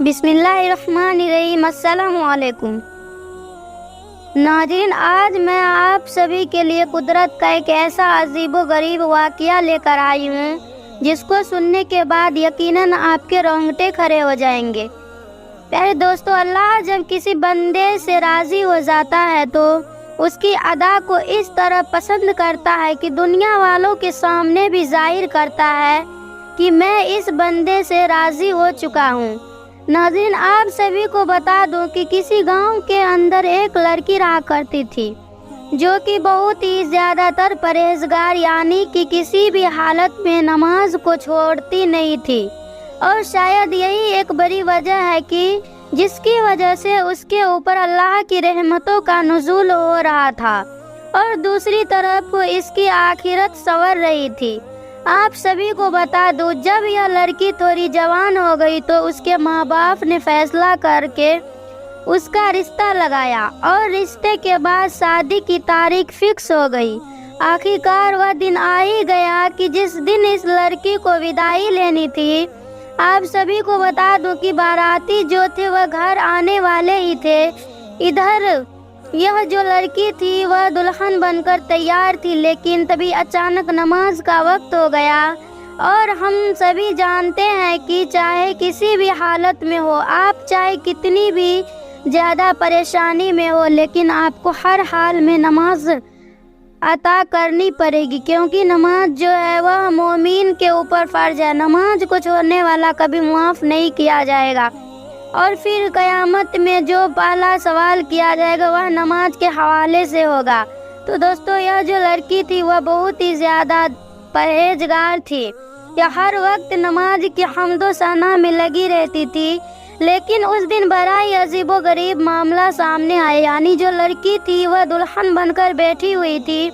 بسم اللہ الرحمن الرحیم۔ السلام علیکم ناظرین، آج میں آپ سبھی کے لیے قدرت کا ایک ایسا عجیب و غریب واقعہ لے کر آئی ہوں جس کو سننے کے بعد یقیناً آپ کے رونگٹے کھڑے ہو جائیں گے۔ پیارے دوستو، اللہ جب کسی بندے سے راضی ہو جاتا ہے تو اس کی ادا کو اس طرح پسند کرتا ہے کہ دنیا والوں کے سامنے بھی ظاہر کرتا ہے کہ میں اس بندے سے راضی ہو چکا ہوں۔ ناظرین، آپ سبھی کو بتا دوں کہ کسی گاؤں کے اندر ایک لڑکی رہا کرتی تھی جو کہ بہت ہی زیادہ تر پرہیزگار، یعنی کہ کسی بھی حالت میں نماز کو چھوڑتی نہیں تھی، اور شاید یہی ایک بڑی وجہ ہے کہ جس کی وجہ سے اس کے اوپر اللہ کی رحمتوں کا نزول ہو رہا تھا، اور دوسری طرف اس کی آخرت سنور رہی تھی۔ آپ سبھی کو بتا دوں، جب یہ لڑکی تھوڑی جوان ہو گئی تو اس کے ماں باپ نے فیصلہ کر کے اس کا رشتہ لگایا، اور رشتے کے بعد شادی کی تاریخ فکس ہو گئی۔ آخرکار وہ دن آ ہی گیا کہ جس دن اس لڑکی کو وداعی لینی تھی۔ آپ سبھی کو بتا دوں کہ باراتی جو تھے وہ گھر آنے والے ہی تھے۔ ادھر یہ جو لڑکی تھی وہ دلہن بن کر تیار تھی، لیکن تبھی اچانک نماز کا وقت ہو گیا، اور ہم سبھی جانتے ہیں کہ چاہے کسی بھی حالت میں ہو، آپ چاہے کتنی بھی زیادہ پریشانی میں ہو، لیکن آپ کو ہر حال میں نماز عطا کرنی پڑے گی، کیونکہ نماز جو ہے وہ مومن کے اوپر فرض ہے۔ نماز کو چھوڑنے والا کبھی معاف نہیں کیا جائے گا، اور پھر قیامت میں جو پہلا سوال کیا جائے گا وہ نماز کے حوالے سے ہوگا۔ تو دوستو، یہ جو لڑکی تھی وہ بہت ہی زیادہ پرہیزگار تھی، یہ ہر وقت نماز کی حمد و ثنا میں لگی رہتی تھی، لیکن اس دن بڑا ہی عجیب و غریب معاملہ سامنے آیا۔ یعنی جو لڑکی تھی وہ دلہن بن کر بیٹھی ہوئی تھی،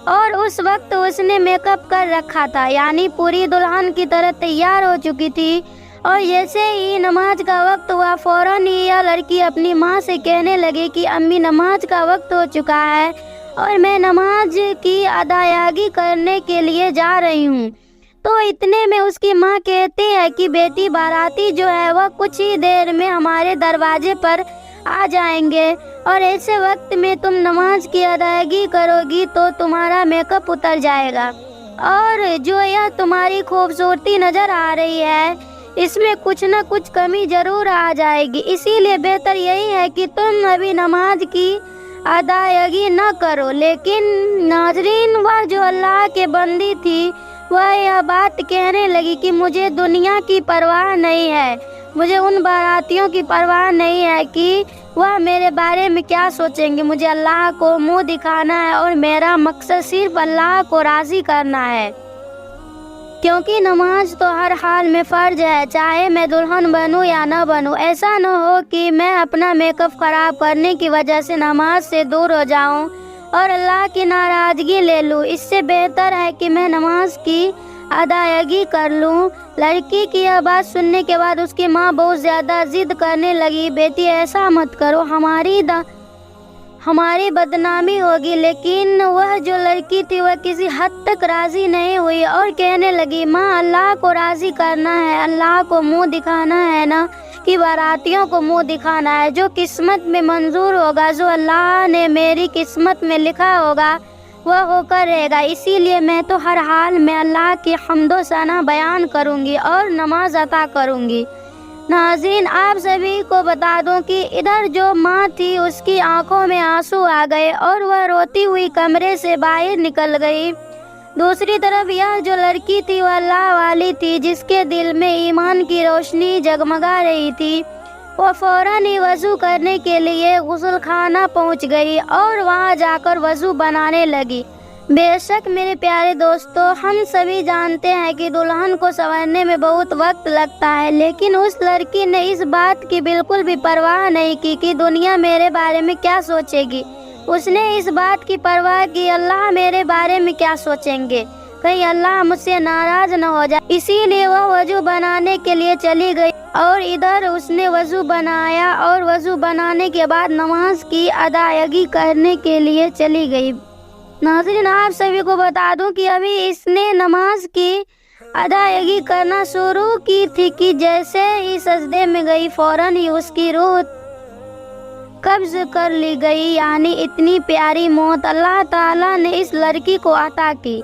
اور اس وقت اس نے میک اپ کر رکھا تھا، یعنی پوری دلہن کی طرح تیار ہو چکی تھی، اور جیسے ہی نماز کا وقت ہوا فوراً ہی یہ لڑکی اپنی ماں سے کہنے لگی کہ امی، نماز کا وقت ہو چکا ہے اور میں نماز کی ادائیگی کرنے کے لیے جا رہی ہوں۔ تو اتنے میں اس کی ماں کہتی ہے کہ بیٹی، باراتی جو ہے وہ کچھ ہی دیر میں ہمارے دروازے پر آ جائیں گے، اور ایسے وقت میں تم نماز کی ادائیگی کرو گی تو تمہارا میک اپ اتر جائے گا، اور جو یہ تمہاری خوبصورتی نظر آ رہی ہے اس میں کچھ نہ کچھ کمی ضرور آ جائے گی، اسی لیے بہتر یہی ہے کہ تم ابھی نماز کی ادائیگی نہ کرو۔ لیکن ناظرین، وہ جو اللہ کے بندی تھی وہ یہ بات کہنے لگی کہ مجھے دنیا کی پرواہ نہیں ہے، مجھے ان باراتیوں کی پرواہ نہیں ہے کہ وہ میرے بارے میں کیا سوچیں گے، مجھے اللہ کو منہ دکھانا ہے، اور میرا مقصد صرف اللہ کو راضی کرنا ہے، کیونکہ نماز تو ہر حال میں فرض ہے، چاہے میں دلہن بنوں یا نہ بنوں۔ ایسا نہ ہو کہ میں اپنا میک اپ خراب کرنے کی وجہ سے نماز سے دور ہو جاؤں اور اللہ کی ناراضگی لے لوں، اس سے بہتر ہے کہ میں نماز کی ادائیگی کر لوں۔ لڑکی کی یہ بات سننے کے بعد اس کی ماں بہت زیادہ ضد کرنے لگی، بیٹی ایسا مت کرو، ہماری بدنامی ہوگی۔ لیکن وہ جو لڑکی تھی وہ کسی حد تک راضی نہیں ہوئی، اور کہنے لگی، ماں، اللہ کو راضی کرنا ہے، اللہ کو منہ دکھانا ہے نا، کہ باراتیوں کو منہ دکھانا ہے، جو قسمت میں منظور ہوگا، جو اللہ نے میری قسمت میں لکھا ہوگا وہ ہو کر رہے گا، اسی لیے میں تو ہر حال میں اللہ کی حمد و ثنا بیان کروں گی اور نماز عطا کروں گی۔ ناظرین، آپ سبھی کو بتا دوں کہ ادھر جو ماں تھی اس کی آنکھوں میں آنسو آ گئے اور وہ روتی ہوئی کمرے سے باہر نکل گئی۔ دوسری طرف یہ جو لڑکی تھی وہ اللہ والی تھی، جس کے دل میں ایمان کی روشنی جگمگا رہی تھی، وہ فوراً ہی وضو کرنے کے لیے غسل خانہ پہنچ گئی اور وہاں جا کر وضو بنانے لگی۔ بے شک میرے پیارے دوستو، ہم سبھی جانتے ہیں کہ دلہن کو سنورنے میں بہت وقت لگتا ہے، لیکن اس لڑکی نے اس بات کی بالکل بھی پرواہ نہیں کی کہ دنیا میرے بارے میں کیا سوچے گی۔ اس نے اس بات کی پرواہ کی، اللہ میرے بارے میں کیا سوچیں گے، کہیں اللہ مجھ سے ناراض نہ ہو جائے، اسی لیے وہ وضو بنانے کے لیے چلی گئی، اور ادھر اس نے وضو بنایا، اور وضو بنانے کے بعد نماز کی ادائیگی کرنے کے لیے چلی گئی۔ ناظرین، آپ سبھی کو بتا دوں کہ ابھی اس نے نماز کی ادائیگی کرنا شروع کی تھی کہ جیسے ہی سجدے میں گئی فوراً ہی اس کی روح قبض کر لی گئی، یعنی اتنی پیاری موت اللہ تعالیٰ نے اس لڑکی کو عطا کی۔